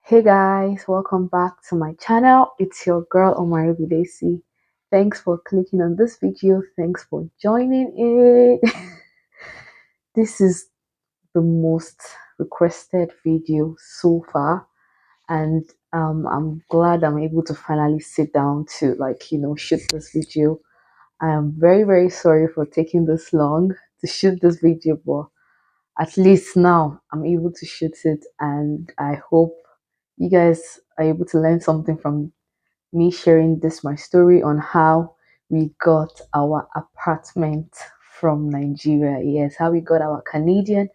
Hey guys, welcome back to my channel. It's your girl OmoAribidesi. Thanks for clicking on this video. Thanks for joining it. This is the most requested video so far, and I'm glad I'm able to finally sit down to shoot this video. I am very sorry for taking this long to shoot this video, but at least now I'm able to shoot it, and I hope you guys are able to learn something from me sharing this my story on how we got our apartment from Nigeria. Yes, how we got our Canadian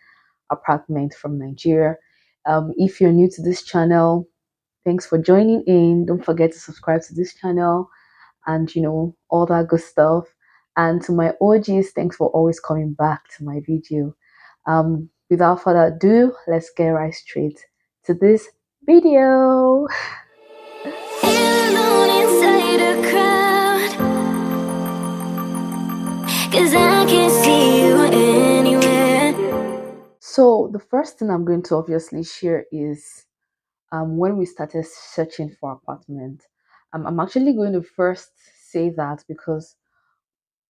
apartment from Nigeria. If you're new to this channel, thanks for joining in. Don't forget to subscribe to this channel and all that good stuff. And to my OGs, thanks for always coming back to my video. Without further ado, let's get right straight to this video. So the first thing I'm going to obviously share is when we started searching for apartment. I'm actually going to first say that because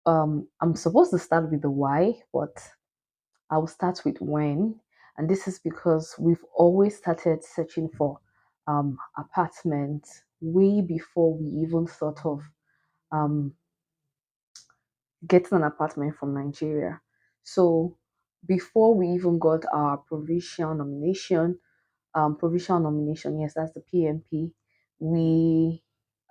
I'm supposed to start with the why, but I'll start with when. And this is because we've always started searching for apartments way before we even thought of um, getting an apartment from Nigeria. So before we even got our provisional nomination, yes, that's the PMP, we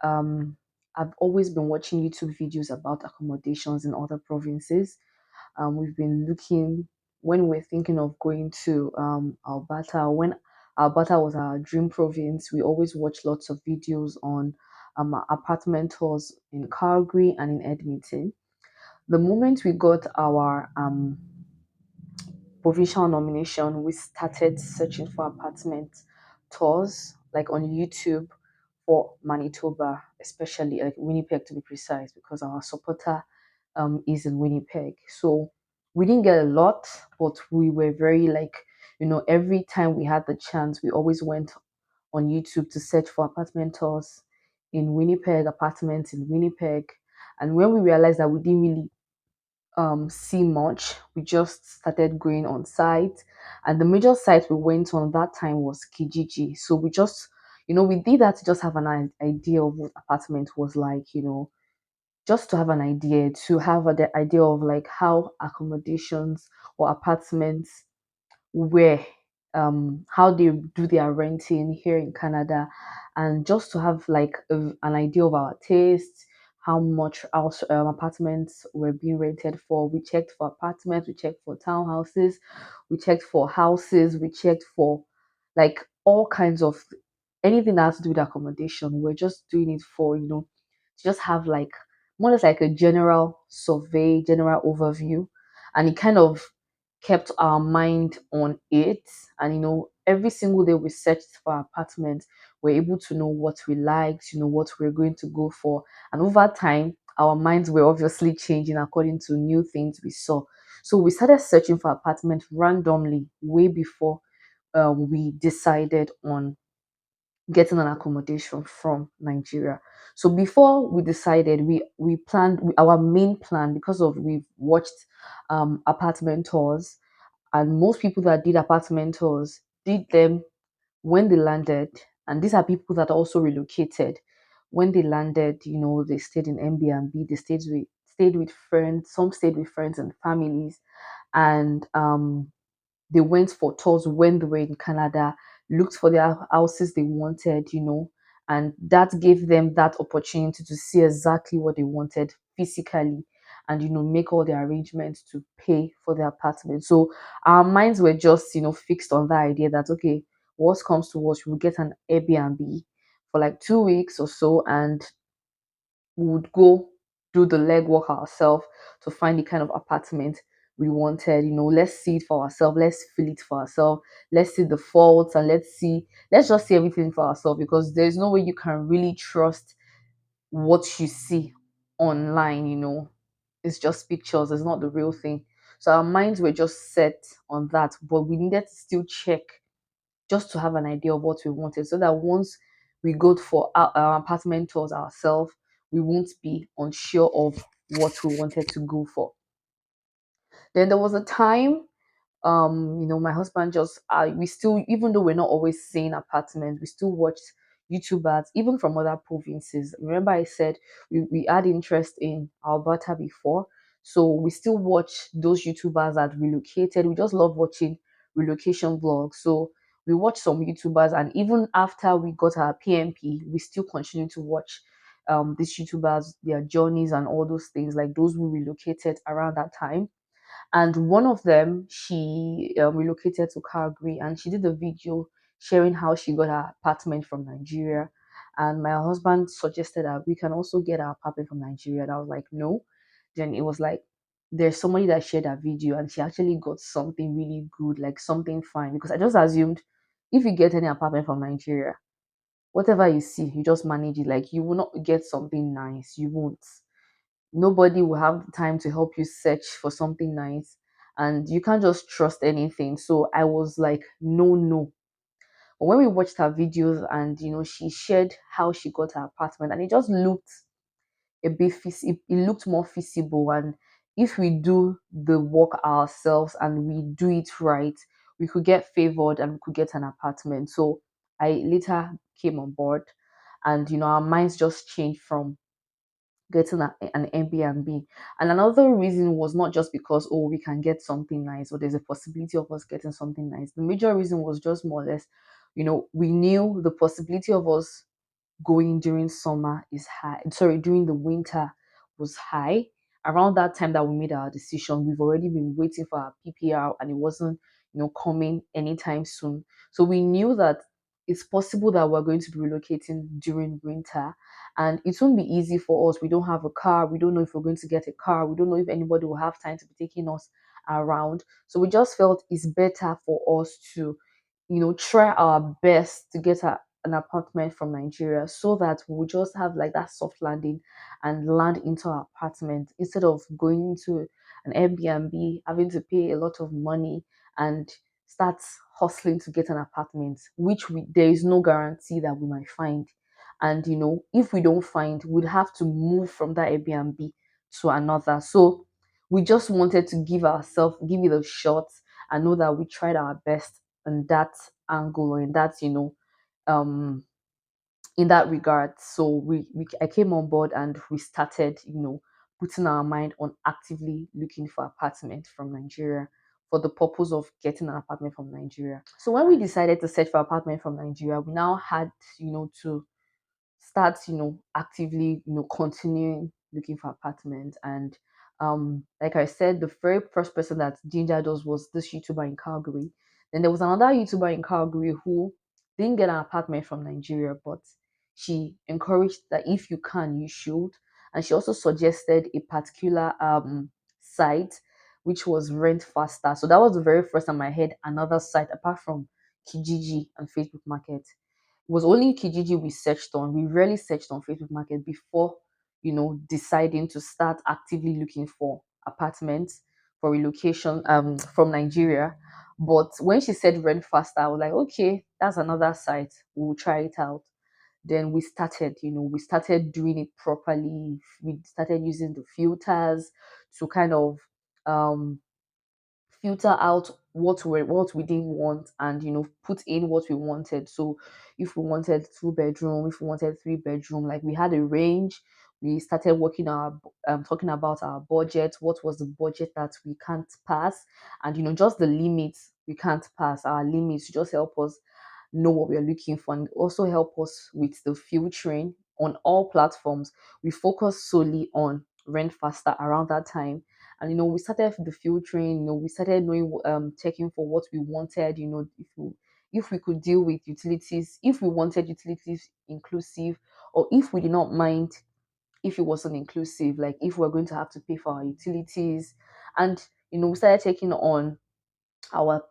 I've always been watching YouTube videos about accommodations in other provinces. We've been looking when we're thinking of going to Alberta. When Alberta was our dream province, we always watch lots of videos on apartment tours in Calgary and in Edmonton. The moment we got our provincial nomination, we started searching for apartment tours like on YouTube for Manitoba, especially like Winnipeg to be precise, because our supporter is in Winnipeg. So we didn't get a lot, but we were very every time we had the chance, we always went on YouTube to search for apartment tours in Winnipeg, apartments in Winnipeg. And when we realized that we didn't really see much, we just started going on site, and the major site we went on that time was Kijiji. So we just we did that to just have an idea of what apartment was like, just to have an idea, to have the idea of like how accommodations or apartments where how they do their renting here in Canada, and just to have like an idea of our tastes, how much house apartments were being rented for. We checked for apartments, we checked for townhouses, we checked for houses, we checked for like all kinds of anything that has to do with accommodation. We're just doing it for to just have like more or less like a general survey, general overview, and it kind of kept our mind on it. And every single day we searched for apartments, we're able to know what we liked, what we're going to go for. And over time, our minds were obviously changing according to new things we saw. So we started searching for apartments randomly way before we decided on getting an accommodation from Nigeria. So before we decided, we planned our main plan, because of we've watched apartment tours, and most people that did apartment tours did them when they landed. And these are people that also relocated. When they landed, they stayed in Airbnb, they stayed with friends, some stayed with friends and families, and they went for tours when they were in Canada, looked for their houses they wanted, and that gave them that opportunity to see exactly what they wanted physically, and make all the arrangements to pay for the apartment. So our minds were just fixed on that idea that okay, worst comes to worst, we'll get an Airbnb for like 2 weeks or so, and we would go do the legwork ourselves to find the kind of apartment we wanted. Let's see it for ourselves, let's feel it for ourselves, let's see the faults, and let's just see everything for ourselves, because there's no way you can really trust what you see online. It's just pictures, it's not the real thing. So our minds were just set on that, but we needed to still check just to have an idea of what we wanted, so that once we go for our apartment tours ourselves, we won't be unsure of what we wanted to go for. Then there was a time, my husband just we still, even though we're not always seeing apartments, we still watched YouTubers even from other provinces. Remember I said we had interest in Alberta before, so we still watch those YouTubers that relocated. We just love watching relocation vlogs, so we watched some YouTubers, and even after we got our PMP, we still continue to watch these YouTubers, their journeys and all those things, like those who relocated around that time. And one of them, she relocated to Calgary, and she did a video sharing how she got her apartment from Nigeria. And my husband suggested that we can also get our apartment from Nigeria, and I was like, no. Then it was like, there's somebody that shared that video, and she actually got something really good, like something fine, because I just assumed if you get any apartment from Nigeria, whatever you see, you just manage it. Like, you will not get something nice, you won't. Nobody will have time to help you search for something nice, and you can't just trust anything. So I was like, no, no. But when we watched her videos, and she shared how she got her apartment, and it just looked a bit it looked more feasible. And if we do the work ourselves and we do it right, we could get favored and we could get an apartment. So I later came on board, and our minds just changed from getting an Airbnb. And another reason was not just because, oh, we can get something nice, or there's a possibility of us getting something nice. The major reason was just more or less, we knew the possibility of us going during summer is high. Sorry, during the winter was high. Around that time that we made our decision, we've already been waiting for our PPR, and it wasn't, coming anytime soon. So we knew that it's possible that we're going to be relocating during winter, and it won't be easy for us. We don't have a car. We don't know if we're going to get a car. We don't know if anybody will have time to be taking us around. So we just felt it's better for us to, try our best to get an apartment from Nigeria, so that we'll just have like that soft landing and land into our apartment, instead of going to an Airbnb, having to pay a lot of money and start hustling to get an apartment, which there is no guarantee that we might find. And if we don't find, we'd have to move from that Airbnb to another. So we just wanted to give it a shot, and know that we tried our best in that angle, or in that, um in that regard. So I came on board, and we started, putting our mind on actively looking for apartment from Nigeria, for the purpose of getting an apartment from Nigeria. So when we decided to search for apartment from Nigeria, we now had, to start, actively, continuing looking for apartments. And like I said, the very first person that gingered us was this YouTuber in Calgary. Then there was another YouTuber in Calgary who didn't get an apartment from Nigeria, but she encouraged that if you can, you should. And she also suggested a particular site, which was Rent Faster. So that was the very first time I heard another site apart from Kijiji and Facebook Market. It was only Kijiji we searched on. We rarely searched on Facebook Market before, deciding to start actively looking for apartments for relocation from Nigeria. But when she said Rent Faster, I was like, okay, that's another site. We'll try it out. Then we started doing it properly. We started using the filters to kind of um filter out what we didn't want, and put in what we wanted. So if we wanted 2 bedroom, if we wanted 3 bedroom, like we had a range. We started working talking about our budget, what was the budget that we can't pass, and just the limits we can't pass, our limits, to just help us know what we are looking for, and also help us with the filtering on all platforms. We focus solely on Rent Faster around that time. And we started the filtering. We started knowing, checking for what we wanted. If we could deal with utilities, if we wanted utilities inclusive, or if we did not mind if it wasn't inclusive, like if we're going to have to pay for our utilities. And we started taking on our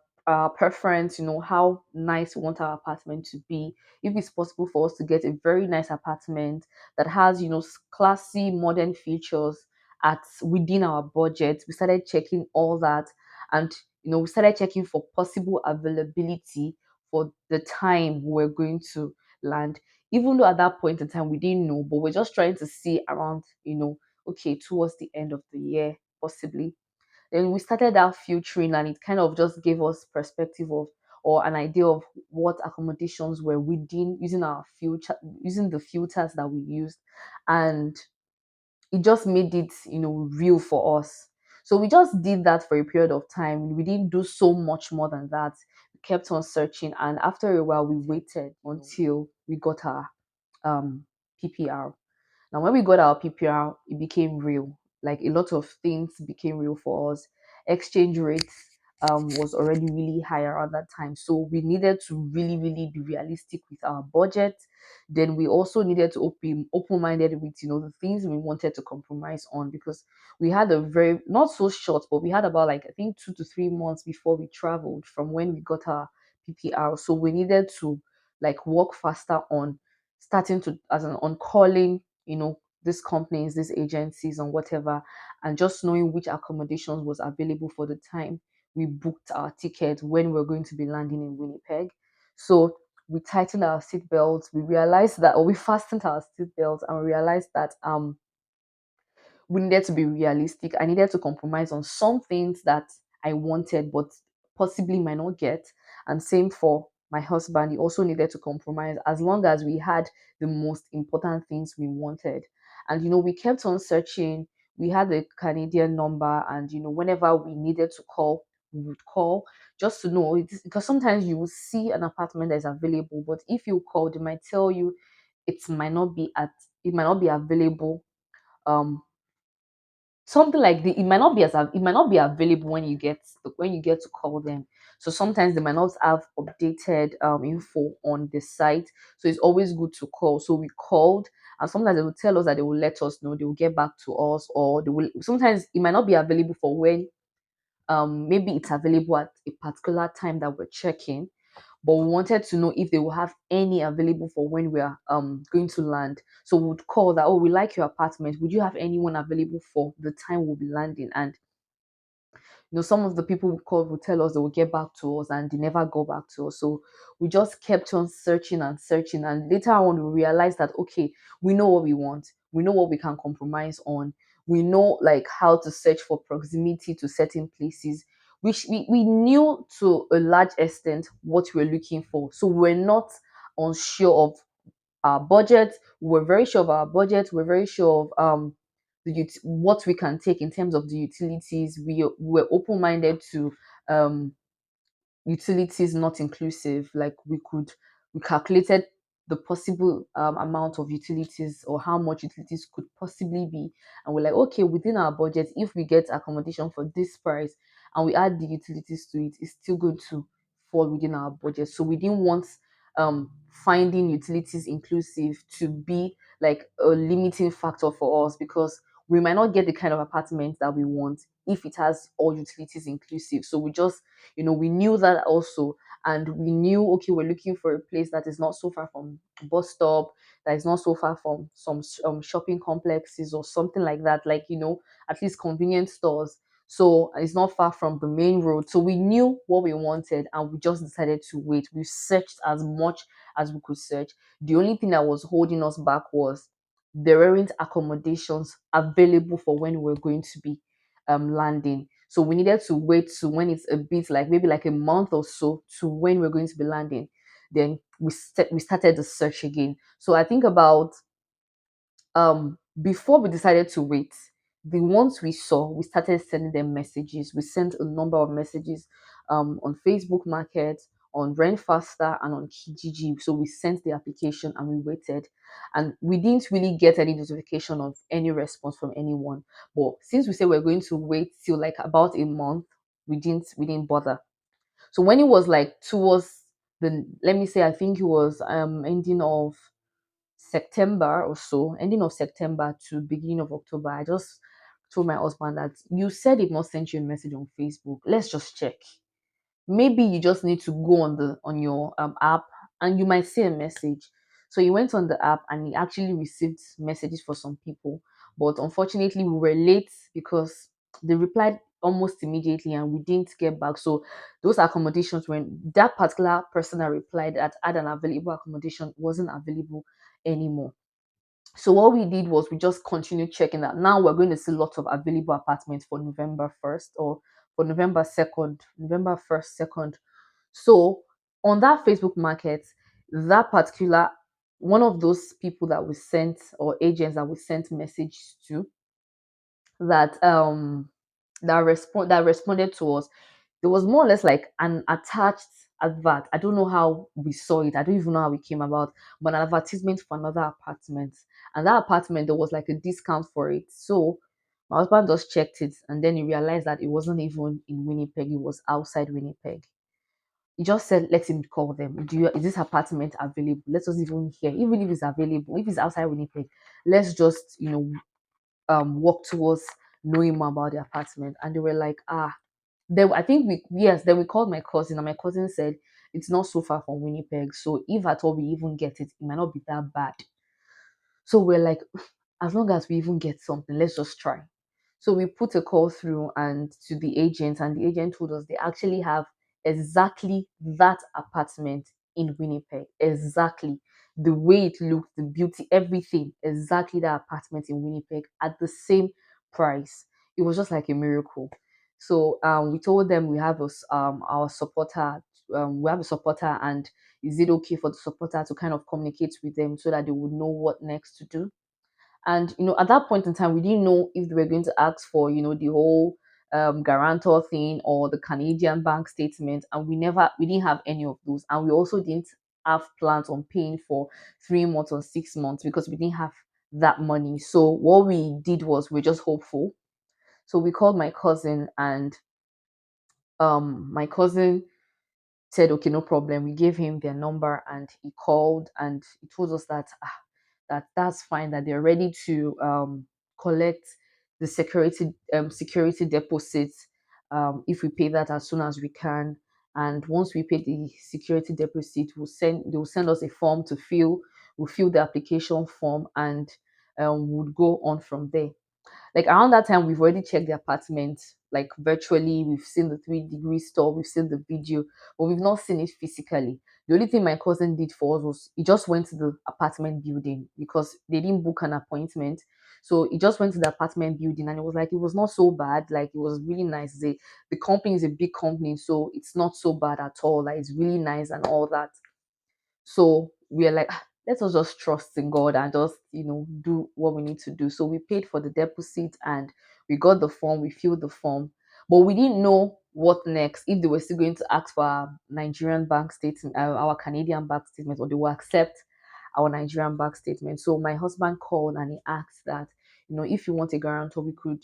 preference, how nice we want our apartment to be. If it's possible for us to get a very nice apartment that has, classy modern features at within our budget, we started checking all that. And we started checking for possible availability for the time we're going to land. Even though at that point in time we didn't know, but we're just trying to see around, okay, towards the end of the year, possibly. Then we started our filtering, and it kind of just gave us perspective of, or an idea of what accommodations were within, using our filter, using the filters that we used. And it just made it, real for us. So we just did that for a period of time. We didn't do so much more than that. We kept on searching, and after a while we waited until we got our PPR. Now, when we got our PPR, it became real. Like, a lot of things became real for us. Exchange rates was already really high around that time. So we needed to really, really be realistic with our budget. Then we also needed to open-minded with, the things we wanted to compromise on, because we had a very, not so short, but we had about, like, I think 2 to 3 months before we traveled from when we got our PPR. So we needed to, like, work faster on starting to, as an on calling, these companies, these agencies, and whatever, and just knowing which accommodations was available for the time we booked our ticket when we we're going to be landing in Winnipeg. So we tightened our seatbelts. We realized that, or we fastened our seatbelts, and we realized that we needed to be realistic. I needed to compromise on some things that I wanted, but possibly might not get. And same for my husband. He also needed to compromise, as long as we had the most important things we wanted. And, we kept on searching. We had a Canadian number, and, whenever we needed to call, we would call, just to know. Because sometimes you will see an apartment that is available, but if you call, they might tell you it might not be available, um something like it might not be it might not be available when you get to call them. So sometimes they might not have updated info on the site. So it's always good to call. So we called, and sometimes they will tell us that they will let us know, they will get back to us, or they will, sometimes it might not be available for when, maybe it's available at a particular time that we're checking, but we wanted to know if they will have any available for when we are going to land. So we would call that, oh, we like your apartment. Would you have anyone available for the time we'll be landing? And some of the people we called would tell us they will get back to us, and they never go back to us. So we just kept on searching and searching. And later on, we realized that, okay, we know what we want. We know what we can compromise on. We know, like, how to search for proximity to certain places, which we knew to a large extent what we're looking for. So we're not unsure of our budget. We're very sure of our budget. We're very sure of what we can take in terms of the utilities. We were open-minded to um utilities not inclusive. Like, we calculated the possible amount of utilities, or how much utilities could possibly be, and we're like, okay, within our budget, if we get accommodation for this price and we add the utilities to it, it's still going to fall within our budget. So we didn't want finding utilities inclusive to be like a limiting factor for us, because we might not get the kind of apartment that we want if it has all utilities inclusive. So we just, we knew that also. And we knew, okay, we're looking for a place that is not so far from bus stop, that is not so far from some shopping complexes or something like that, like, at least convenience stores. So it's not far from the main road. So we knew what we wanted, and we just decided to wait. We searched as much as we could search. The only thing that was holding us back was there weren't accommodations available for when we were going to be landing. So we needed to wait to when it's a bit, like, maybe like a month or so, to when we're going to be landing. Then we started the search again. So I think about, before we decided to wait, the ones we saw, we started sending them messages. We sent a number of messages on Facebook Market, on Rent Faster, and on Kijiji. So we sent the application and we waited, and we didn't really get any notification of any response from anyone. But since we said we're going to wait till like about a month, we didn't bother. So when it was like towards the, let me say, I think it was ending of September or so, ending of September to beginning of October, I just told my husband that, you said it not sent you a message on Facebook. Let's just check. Maybe you just need to go on your app, and you might see a message. So he went on the app, and he actually received messages for some people. But unfortunately, we were late because they replied almost immediately, and we didn't get back. So those accommodations, when that particular person that replied that had an available accommodation wasn't available anymore. So what we did was we just continued checking that. Now we're going to see lots of available apartments for November 1st or for November 2nd, November 1st, 2nd. So on that Facebook market, that particular one of those people that we sent, or agents that we sent message to, that that responded to us, there was more or less like an attached advert. I don't know how we saw it. I don't even know how we came about, but an advertisement for another apartment. And that apartment, there was like a discount for it. So my husband just checked it, and then he realized that it wasn't even in Winnipeg, it was outside Winnipeg. He just said, let him call them. Is this apartment available? Let us even hear. Even if it's available, if it's outside Winnipeg, let's just, walk towards knowing more about the apartment. And they were like, then I think then we called my cousin, and my cousin said it's not so far from Winnipeg. So if at all we even get it, it might not be that bad. So we're like, as long as we even get something, let's just try. So we put a call through and to the agent, and the agent told us they actually have exactly that apartment in Winnipeg. Exactly the way it looked, the beauty, everything, exactly that apartment in Winnipeg at the same price. It was just like a miracle. So we told them we have our supporter, we have a supporter, and is it okay for the supporter to kind of communicate with them so that they would know what next to do? And at that point in time, we didn't know if they were going to ask for the whole guarantor thing or the Canadian bank statement, and we didn't have any of those, and we also didn't have plans on paying for 3 months or 6 months because we didn't have that money. So what we did was we're just hopeful. So we called my cousin, and my cousin said, okay, no problem. We gave him their number, and he called, and he told us that that's fine, that they're ready to collect the security deposits if we pay that as soon as we can. And once we pay the security deposit, they will send us a form to fill. We'll fill the application form, and would go on from there. Like around that time, we've already checked the apartment, like virtually. We've seen the 3 degree store, we've seen the video, but we've not seen it physically. The only thing my cousin did for us was he just went to the apartment building because they didn't book an appointment. So he just went to the apartment building, and it was like it was not so bad. Like it was really nice. The company is a big company, so it's not so bad at all. Like it's really nice and all that. So we're like, let us just trust in God and just, do what we need to do. So we paid for the deposit, and we got the form, we filled the form, but we didn't know what next, if they were still going to ask for our Nigerian bank statement, our Canadian bank statement, or they will accept our Nigerian bank statement. So my husband called, and he asked that, if you want a guarantor, we could,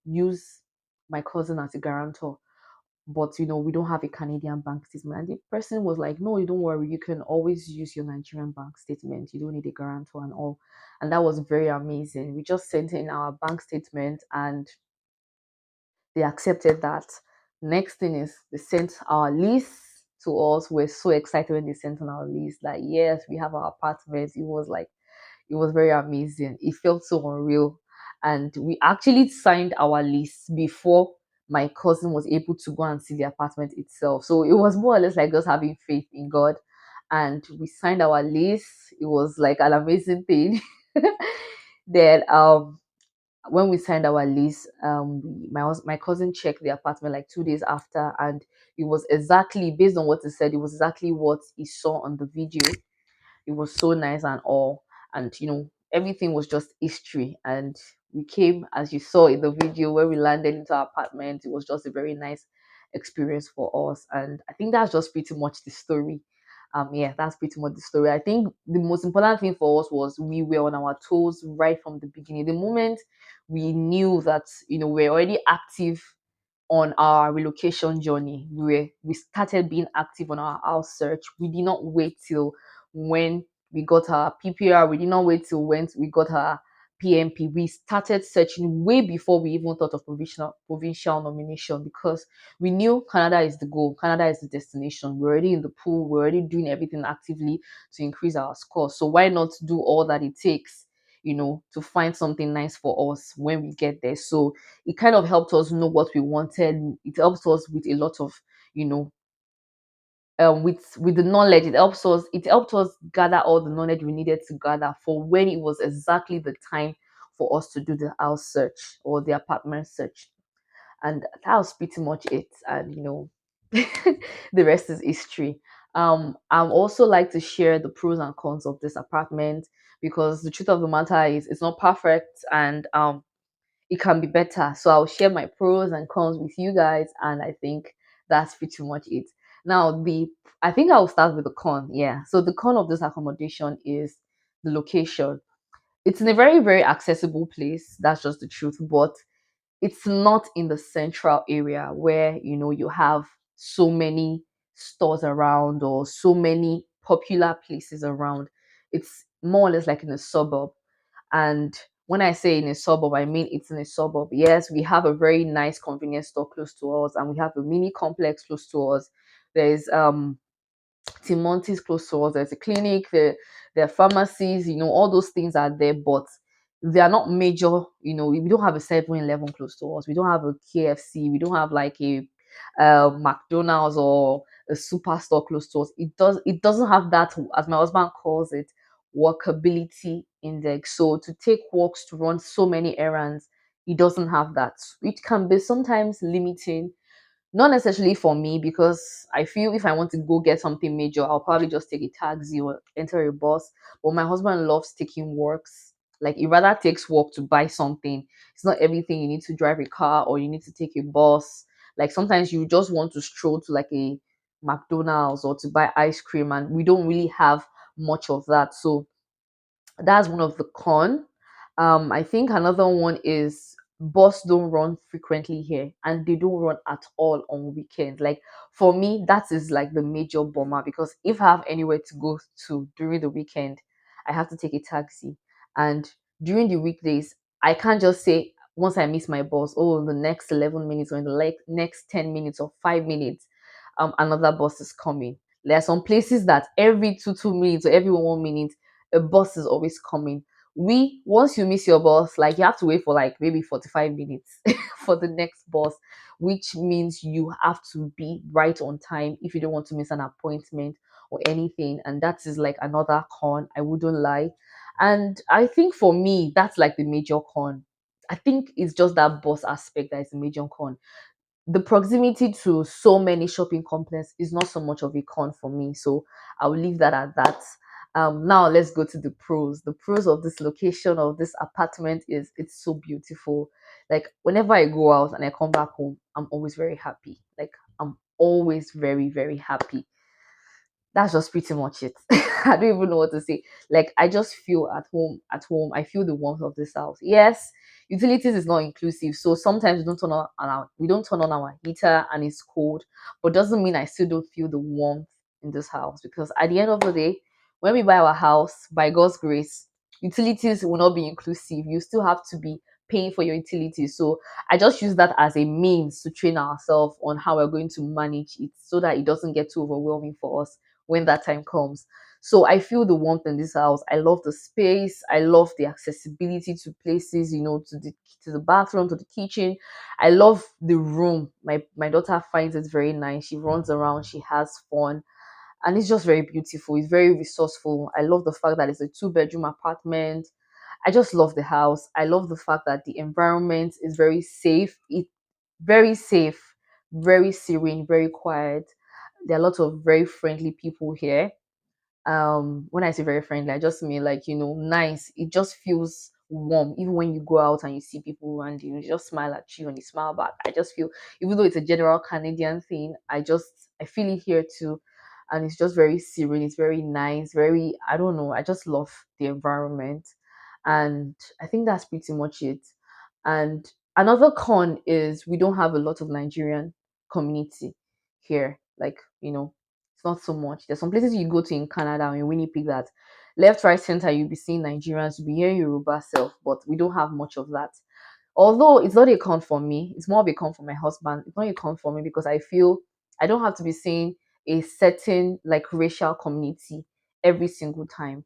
use my cousin as a guarantor, but we don't have a Canadian bank statement. And the person was like, no, you don't worry, you can always use your Nigerian bank statement, you don't need a guarantor and all. And that was very amazing. We just sent in our bank statement, and they accepted that. Next thing is they sent our lease to us. We're so excited when they sent on our lease, like, yes, we have our apartment. It was very amazing. It felt so unreal. And we actually signed our lease before my cousin was able to go and see the apartment itself. So it was more or less like just having faith in God. And we signed our lease. It was like an amazing thing. Then when we signed our lease, my cousin checked the apartment like 2 days after, and it was exactly based on what he said. It was exactly what he saw on the video. It was so nice and all, and everything was just history. And we came, as you saw in the video, where we landed into our apartment. It was just a very nice experience for us, and I think that's just pretty much the story. Yeah, that's pretty much the story. I think the most important thing for us was we were on our toes right from the beginning. The moment we knew that we're already active on our relocation journey, we started being active on our house search. We did not wait till when we got our PPR. We did not wait till when we got our PMP. We started searching way before we even thought of provincial nomination, because we knew Canada is the goal, Canada is the destination. We're already in the pool, we're already doing everything actively to increase our score. So why not do all that it takes to find something nice for us when we get there. So it kind of helped us know what we wanted. It helps us with a lot of, you know, with the knowledge. It helped us gather all the knowledge we needed to gather for when it was exactly the time for us to do the house search or the apartment search. And that was pretty much it. And the rest is history. I also like to share the pros and cons of this apartment, because the truth of the matter is it's not perfect, and it can be better. So I'll share my pros and cons with you guys, and I think that's pretty much it. Now, the I think I'll start with the con. Yeah. So the con of this accommodation is the location. It's in a very, very accessible place. That's just the truth. But it's not in the central area where you have so many stores around or so many popular places around. It's more or less like in a suburb. And when I say in a suburb, I mean it's in a suburb. Yes, we have a very nice convenience store close to us, and we have a mini complex close to us. There's Timonti's close to us. There's a clinic, there are pharmacies, all those things are there, but they are not major. We don't have a 7-Eleven close to us. We don't have a KFC. We don't have like a McDonald's or a superstore close to us. It doesn't have that, as my husband calls it, workability index. So to take walks to run so many errands, it doesn't have that. It can be sometimes limiting, not necessarily for me, because I feel if I want to go get something major, I'll probably just take a taxi or enter a bus. But my husband loves taking walks. Like he rather takes walk to buy something. It's not everything you need to drive a car or you need to take a bus. Like sometimes you just want to stroll to like a McDonald's or to buy ice cream, and we don't really have much of that. So that's one of the con. I think another one is bus don't run frequently here, and they don't run at all on weekends. Like for me, that is like the major bummer, because if I have anywhere to go to during the weekend, I have to take a taxi. And during the weekdays, I can't just say once I miss my bus, oh, in the next 11 minutes or in the next 10 minutes or 5 minutes, another bus is coming. There are some places that every two minutes or every 1 minute a bus is always coming. We Once you miss your bus, like you have to wait for like maybe 45 minutes for the next bus, which means you have to be right on time if you don't want to miss an appointment or anything. And that is like another con, I wouldn't lie. And I think for me, that's like the major con. I think it's just that bus aspect that is the major con. The proximity to so many shopping complexes is not so much of a con for me. So I'll leave that at that. Now let's go to the pros. The pros of this location of this apartment is it's so beautiful. Like whenever I go out and I come back home, I'm always very happy. Like I'm always very, very happy. That's just pretty much it. I don't even know what to say. Like I just feel at home. At home, I feel the warmth of this house. Yes, utilities is not inclusive, so sometimes we don't turn on our heater and it's cold, but doesn't mean I still don't feel the warmth in this house, because at the end of the day, when we buy our house, by God's grace, utilities will not be inclusive. You still have to be paying for your utilities. So I just use that as a means to train ourselves on how we're going to manage it so that it doesn't get too overwhelming for us when that time comes. So I feel the warmth in this house. I love the space. I love the accessibility to places, to the bathroom, to the kitchen. I love the room. My daughter finds it very nice. She runs around, she has fun, and it's just very beautiful. It's very resourceful. I love the fact that it's a two-bedroom apartment. I just love the house. I love the fact that the environment is very safe. Very safe, very serene, very quiet. There are lots of very friendly people here. When I say very friendly, I just mean like nice. It just feels warm even when you go out and you see people around you, they just smile at you and you smile back. I just feel, even though it's a general Canadian thing, I feel it here too. And it's just very serene, it's very nice, very, I don't know, I just love the environment. And I think that's pretty much it. And another con is we don't have a lot of Nigerian community here. Like, it's not so much. There's some places you go to in Canada or in Winnipeg that left, right, center, you'll be seeing Nigerians, you'll be hearing Yoruba self, but we don't have much of that. Although it's not a con for me, it's more of a con for my husband. It's not a con for me because I feel I don't have to be seeing a certain like racial community every single time.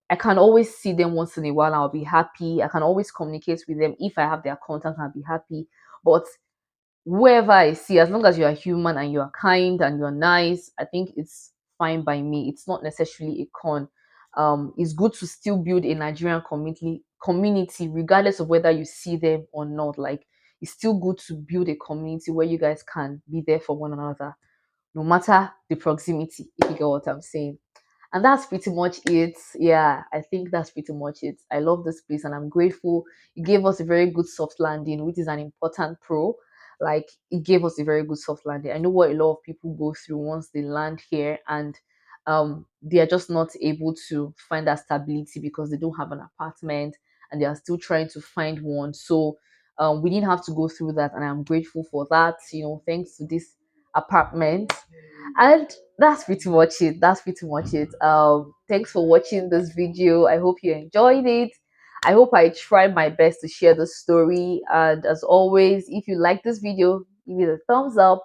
I can always see them once in a while. I'll be happy. I can always communicate with them if I have their contact. I'll be happy. But whoever I see, as long as you're human and you're kind and you're nice, I think it's fine by me. It's not necessarily a con. It's good to still build a Nigerian community, regardless of whether you see them or not. Like, it's still good to build a community where you guys can be there for one another, no matter the proximity, if you get what I'm saying. And that's pretty much it. Yeah, I think that's pretty much it. I love this place and I'm grateful. It gave us a very good soft landing, which is an important pro. Like, it gave us a very good soft landing. I know what a lot of people go through once they land here, and they are just not able to find that stability because they don't have an apartment and they are still trying to find one. So we didn't have to go through that, and I'm grateful for that. Thanks to this apartment. And that's pretty much it. That's pretty much it. Thanks for watching this video. I hope you enjoyed it. I hope I tried my best to share the story. And as always, if you like this video, give it a thumbs up.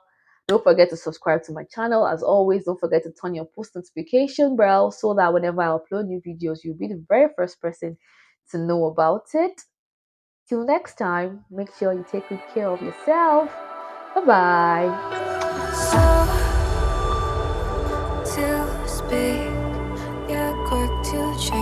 Don't forget to subscribe to my channel. As always, don't forget to turn your post notification bell so that whenever I upload new videos, you'll be the very first person to know about it. Till next time, make sure you take good care of yourself. Bye bye. To speak, yeah, quick to change.